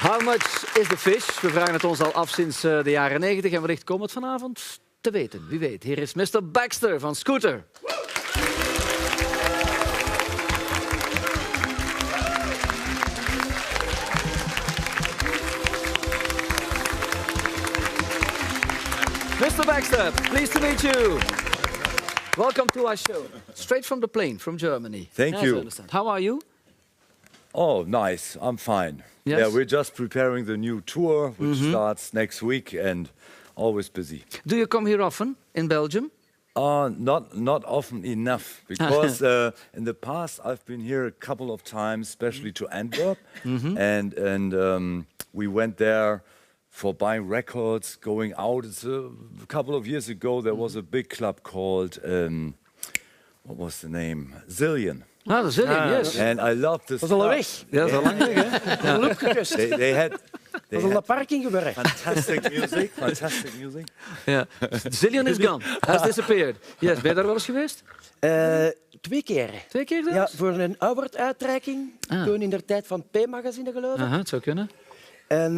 How much is the fish? We vragen het ons al af sinds de jaren 90 en wellicht komt het vanavond te weten. Wie weet. Hier is Mr. Baxxter van Scooter. Mr. Baxxter, pleased to meet you. Welcome to our show. Straight from the plane, from Germany. Thank you. How are you? Oh, nice. I'm fine. Yes? Yeah, we're just preparing the new tour, which starts next week, and always busy. Do you come here often in Belgium? Not often enough, because in the past I've been here a couple of times, especially to Antwerp, and we went there for buying records, going out. It's a couple of years ago, there was a big club called, what was the name? Zillion. Ah, de Zillion, yes. And I loved this. Dat is al weg. Ja, dat is al lang weg, hè? Een loop gekust. They had Dat is al naar parking gewerkt. fantastic music, fantastic music. Ja. Zillion is gone, has disappeared. Yes, ben je daar wel eens geweest? 2 keer. 2 keer zelfs? Ja, voor een award-uitreiking. Ah. Toen in de tijd van P-magazine, geloof ik. Aha, het zou kunnen. En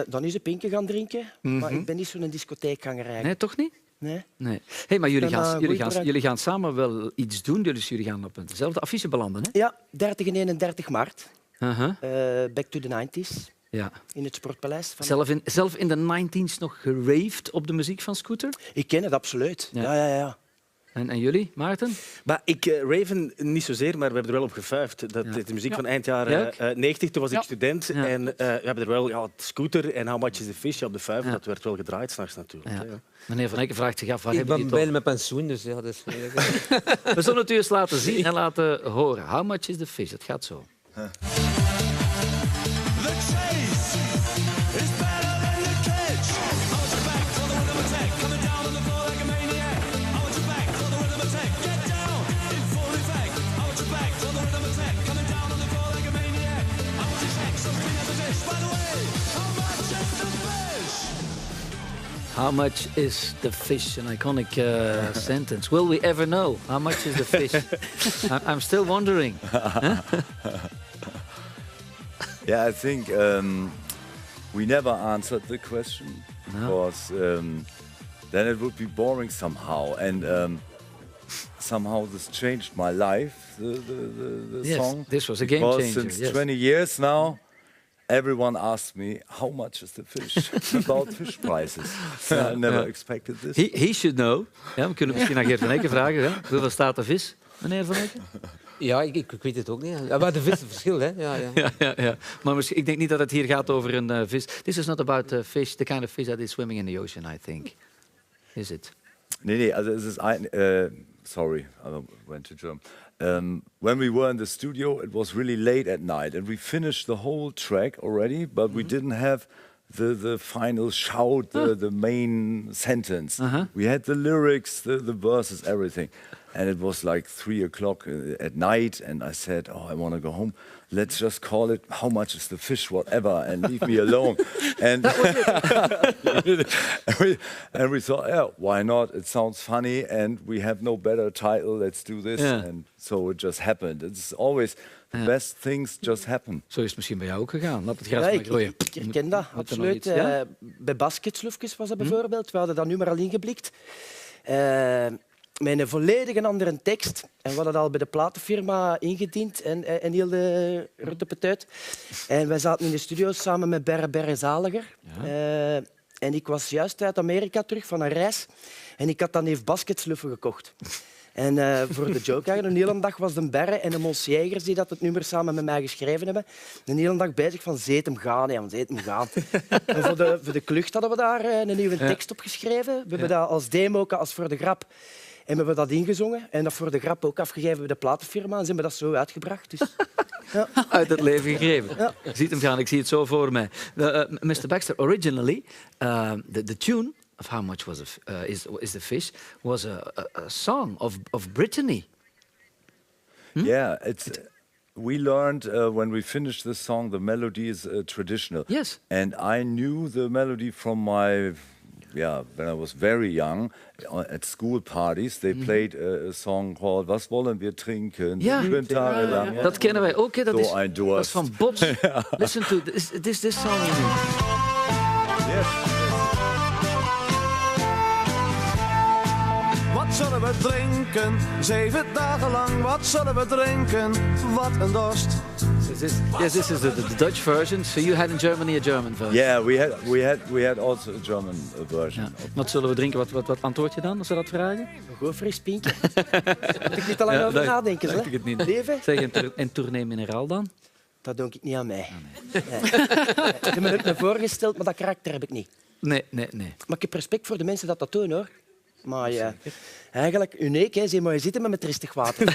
dan is ze pinken gaan drinken. Maar ik ben niet zo'n discotheekganger eigenlijk. Nee, toch niet? Nee. Nee. Hey, maar jullie Dan, gaan, jullie gaan samen wel iets doen. Jullie gaan op hetzelfde affiche belanden, hè? Ja, 30 en 31 maart. Aha. Back to the 90s. Ja. In het Sportpaleis. Van... Zelf in de 19's nog geraved op de muziek van Scooter? Ik ken het absoluut. Ja. Ja. En jullie, Maarten? Maar ik, Raven niet zozeer, maar we hebben er wel op gefuifd. Dat is de muziek van eind jaren 90. Toen was ik student en we hebben er wel Scooter en How Much is the Fish op de vijf. Dat werd wel gedraaid s'nachts natuurlijk. Ja. Ja. Meneer Van Eycken vraagt zich af, waar Ik hebben ben die bijna met pensioen, dus ja, dat is... We zullen het u eens laten zien en laten horen. How much is the fish? Het gaat zo. The chase is better than the catch. I want you back for the rhythm attack, coming down on the floor like a maniac. I want you back for the rhythm attack, get down in full effect. I want you back for the rhythm attack, coming down on the floor like a maniac. I want you back, so clean as a dish. By the way, how much is the fish? How much is the fish? An iconic sentence. Will we ever know how much is the fish? I'm still wondering. Yeah, I think we never answered the question because then it would be boring somehow, and somehow this changed my life. The Yes, song. this was a game Because changer, since yes. 20 years now, everyone asks me how much is the fish about fish prices. I never expected this. He should know. Ja, we kunnen misschien aan Geert Van Eycken vragen. Hè? Hoeveel staat de vis, meneer Van Eycken? Ja, ik weet het ook niet. Ja, maar de vis is het verschil, hè. Ja. Maar misschien, ik denk niet dat het hier gaat over een vis. This is not about fish, the kind of fish that is swimming in the ocean, I think. Is it? Nee, also es ist sorry, I went to German. When we were in the studio, it was really late at night, and we finished the whole track already, but we didn't have the final shout, the main sentence. We had the lyrics, the verses, everything. And it was like 3 o'clock at night, and I said, oh, I want to go home. Let's just call it How Much is the Fish, whatever, and leave me alone. And and we thought, yeah, why not? It sounds funny, and we have no better title. Let's do this. Yeah. And so it just happened. It's always the best things just happen. Zo is het misschien bij jou ook gegaan. Laat het gras Ja, maar groeien. ik herken dat, Moet er nog absoluut. iets, ja? Bij basketsloefjes was dat bijvoorbeeld. We hadden dat nu maar al ingeblikt. Met een volledig andere tekst. En we hadden dat al bij de platenfirma ingediend en heel de ruttepetuit. En wij zaten in de studio samen met Berre Zaliger. En ik was juist uit Amerika terug van een reis. En ik had dan even basketsluffen gekocht. En voor de joke eigenlijk, een hele dag was de Berre en de Mons Jegers die dat het nummer samen met mij geschreven hebben. Een hele dag bezig van zeet hem gaan, ja, zeet hem gaan. En voor de klucht hadden we daar een nieuwe tekst op geschreven. We hebben dat als demo, als voor de grap. En we hebben dat ingezongen en dat voor de grap ook afgegeven bij de platenfirma. En ze hebben dat zo uitgebracht. Dus, ja. Uit het leven gegrepen. Ja. Je ziet hem gaan, ik zie het zo voor mij. Mr. Baxxter, originally, the tune of How Much is the Fish was a song of Brittany. Yeah, we learned when we finished the song, the melody is traditional. Yes. And I knew the melody from my when I was very young, at school parties, they played a song called "Was wollen wir trinken?" Ja. 7 Tage lang. Dat kennen wij ook. Hè. Dat, Zo is, een dat dorst. is van Bob's. Listen to this song. You know. Yes. Wat zullen we drinken? 7 dagen lang, wat zullen we drinken? Wat een dorst. This is the Dutch version. So you had in Germany a German version. Yeah, we had also a German version. Ja. Wat zullen we drinken? Wat antwoord je dan als ze dat vragen? Goed fris pinkje. Moet ik niet te lang over nadenken. Dacht ik het niet. Leven? Zeg, en Tournee Mineraal dan? Dat doe ik niet aan mij. Nee. Ik heb me het voorgesteld, maar dat karakter heb ik niet. Nee. Maar ik heb respect voor de mensen dat doen, hoor. Maar eigenlijk uniek, hè. Zie maar je zitten met mijn tristig water.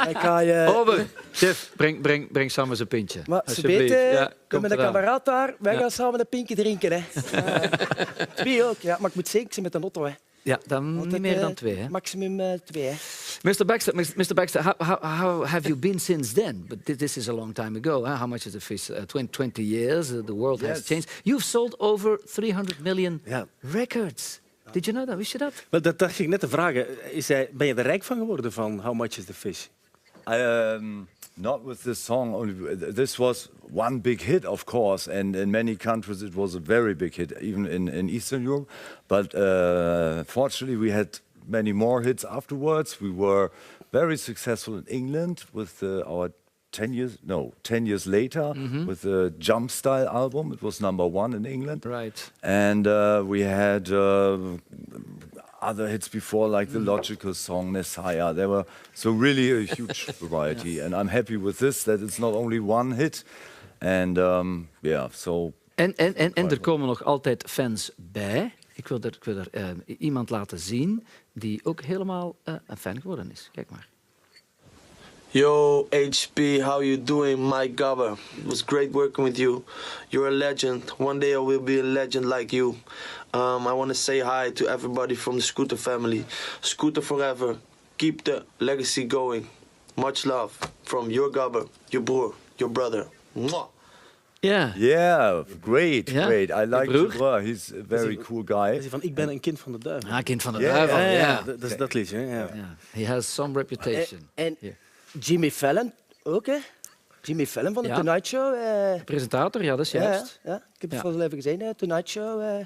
Ik ga je... Over. Chef, breng samen zijn pintje. Maar ze Alsjeblieft. weten, Ja, ik komt ben een eraan. kameraad daar, wij gaan samen een pinkje drinken. Hè. Twee ook, ja, maar ik moet zeker zijn met een auto. Hè. Ja, dan Want niet het, meer dan 2. Hè? Maximum 2. Hè. Mr. Baxxter, how have you been since then? But this is a long time ago. Huh? How much is the fish? 20 years. The world has changed. You've sold over 300 million records. Did you know that? Wist je dat? Wel, dat dacht ik net te vragen. Ben je er rijk van geworden van How Much is the Fish? Not with this song only. This was one big hit, of course, and in many countries it was a very big hit, even in Eastern Europe. But fortunately, we had many more hits afterwards. We were very successful in England with our 10 years later with the Jump Style album. It was #1 in England. Right. And we had other hits before, like the Logical song, Messiah. There were really a huge variety. And I'm happy with this, that it's not only one hit. And so... En er komen nog altijd fans bij. Ik wil er iemand laten zien die ook helemaal een fan geworden is. Kijk maar. Yo, HP, how you doing? Mike Gabber. It was great working with you. You're a legend. One day I will be a legend like you. I want to say hi to everybody from the Scooter family. Scooter forever. Keep the legacy going. Much love from your Gabber, your broer, your brother. Mwah. Yeah, great. I like broer? Broer. He's a very cool guy. Is hij van ik ben een kind van de duivel? Ah, kind van de duivel. Ja. Dat is dat liedje. Hè? Ja. He has some reputation. En Jimmy Fallon ook, hè? Jimmy Fallon van de Tonight Show. Presentator, ja, dat is juist. Ja. Ik heb het wel even gezien, Tonight Show.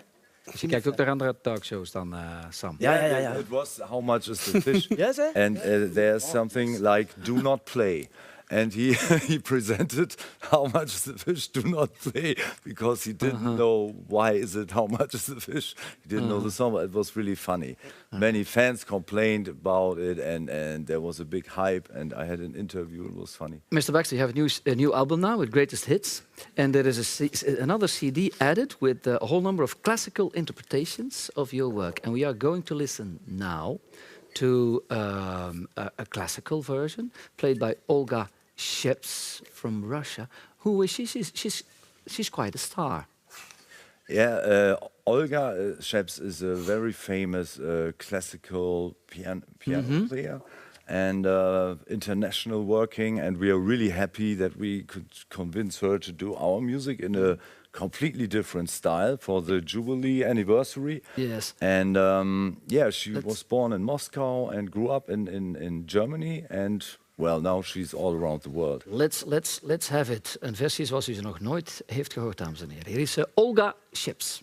Dus je kijkt ook naar andere talkshows dan, Sam. Ja. It was How Much is the Fish? Yes, eh? And there's something like Do Not Play. And he presented How Much is the Fish, Do Not Play, because he didn't know why is it How Much is the Fish. He didn't know the song, but it was really funny. Many fans complained about it, and there was a big hype, and I had an interview, it was funny. Mr. Baxxter, you have a new album now with greatest hits, and there is another CD added with a whole number of classical interpretations of your work, and we are going to listen now to a classical version played by Olga Scheps from Russia. Who is she? She's quite a star. Yeah, Olga Scheps is a very famous classical piano player and international working, and we are really happy that we could convince her to do our music in a completely different style for the Jubilee anniversary. Yes. And she was born in Moscow and grew up in Germany, and well, now she's all around the world. Let's have it. Een versie zoals u ze nog nooit heeft gehoord, dames en heren. Hier is Olga Scheps.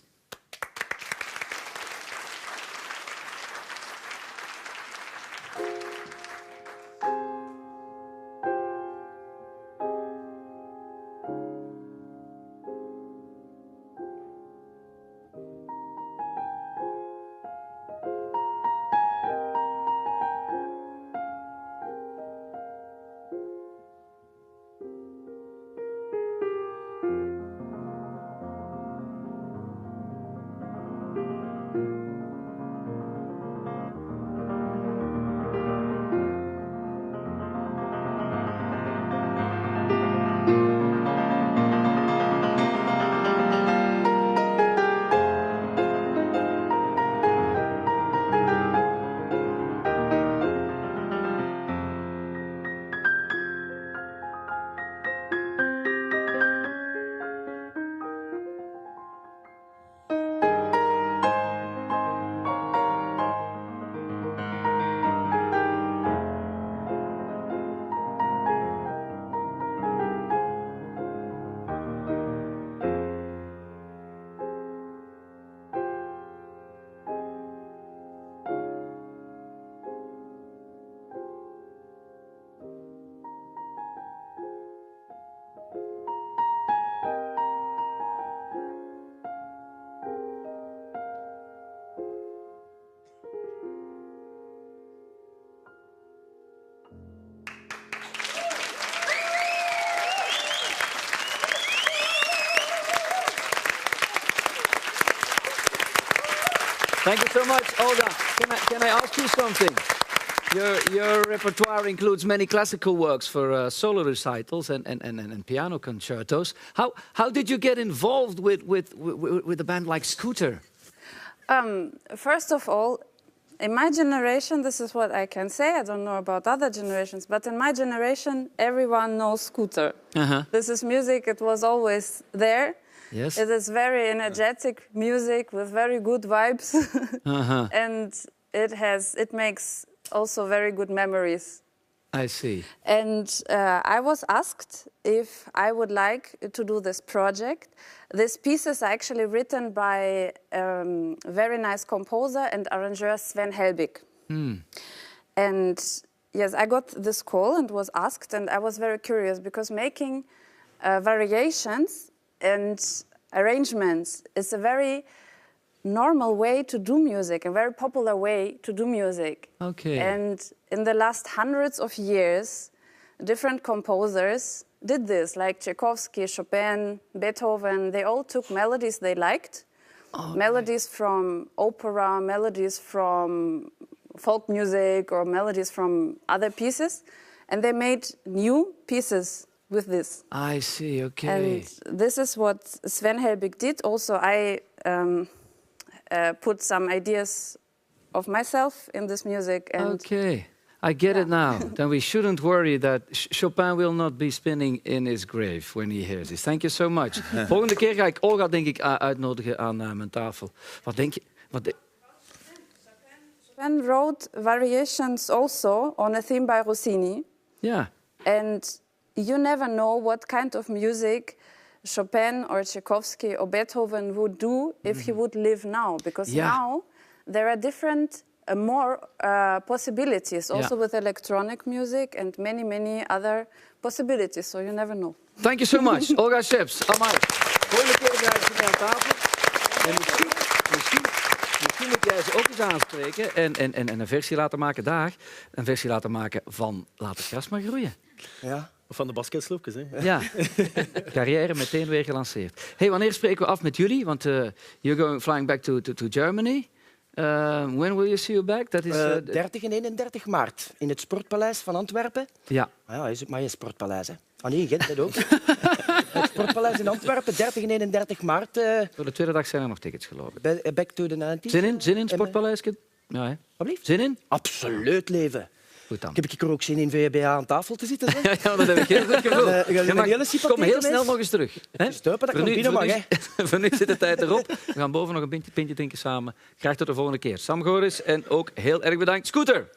Thank you so much, Olga. Can I ask you something? Your repertoire includes many classical works for solo recitals and piano concertos. How did you get involved with a band like Scooter? First of all, in my generation, this is what I can say. I don't know about other generations, but in my generation, everyone knows Scooter. This is music. It was always there. Yes. It is very energetic music with very good vibes, and it makes also very good memories. I see. And I was asked if I would like to do this project. These pieces are actually written by very nice composer and arranger Sven Helbig. And yes, I got this call and was asked, and I was very curious because making variations and arrangements is a very normal way to do music, a very popular way to do music. Okay. And in the last hundreds of years, different composers did this, like Tchaikovsky, Chopin, Beethoven. They all took melodies they liked, melodies from opera, melodies from folk music, or melodies from other pieces, and they made new pieces with this. I see, okay. And this is what Sven Helbig did. Also, I put some ideas of myself in this music. And Okay, I get it now. Then we shouldn't worry that Chopin will not be spinning in his grave when he hears this. Thank you so much. Volgende keer ga ik Olga, denk ik, uitnodigen aan mijn tafel. Wat denk je? Chopin wrote variations also on a theme by Rossini. Yeah. And you never know what kind of music Chopin or Tchaikovsky or Beethoven would do if he would live now. Because now there are different, more possibilities, also with electronic music and many, many other possibilities. So you never know. Thank you so much. Olga Scheps, amai. Volgende keer ga ik mee aan tafel. En misschien moet jij ze ook eens aanspreken en een versie laten maken daar. Een versie laten maken van Laat het gras maar groeien. Ja. Of van de basketsloepjes, hè? Ja, carrière meteen weer gelanceerd. Hey, wanneer spreken we af met jullie? Want you're flying back to Germany. When will you see you back? Dat is 30 en 31 maart in het Sportpaleis van Antwerpen. Ja. Ja, is het maar een Sportpaleis, hè? Ah nee, Gent dat ook. Het Sportpaleis in Antwerpen, 30 en 31 maart. Voor de tweede dag zijn er nog tickets, geloof ik. Back to the 90s. Zin in, Sportpaleisje? Ja, hè? Alsjeblieft. Zin in? Absoluut leven. Goed dan. Ik heb er ook zin in VBA aan tafel te zitten. Hè? Ja, dat heb ik heel goed gevoeld. Ja, maar Kom heel snel nog eens terug. Hè? Stuipen, dat kan binnen mag, hè? Voor nu zit de tijd erop. We gaan boven nog een pintje drinken samen. Graag tot de volgende keer. Sam Goris en ook heel erg bedankt. Scooter!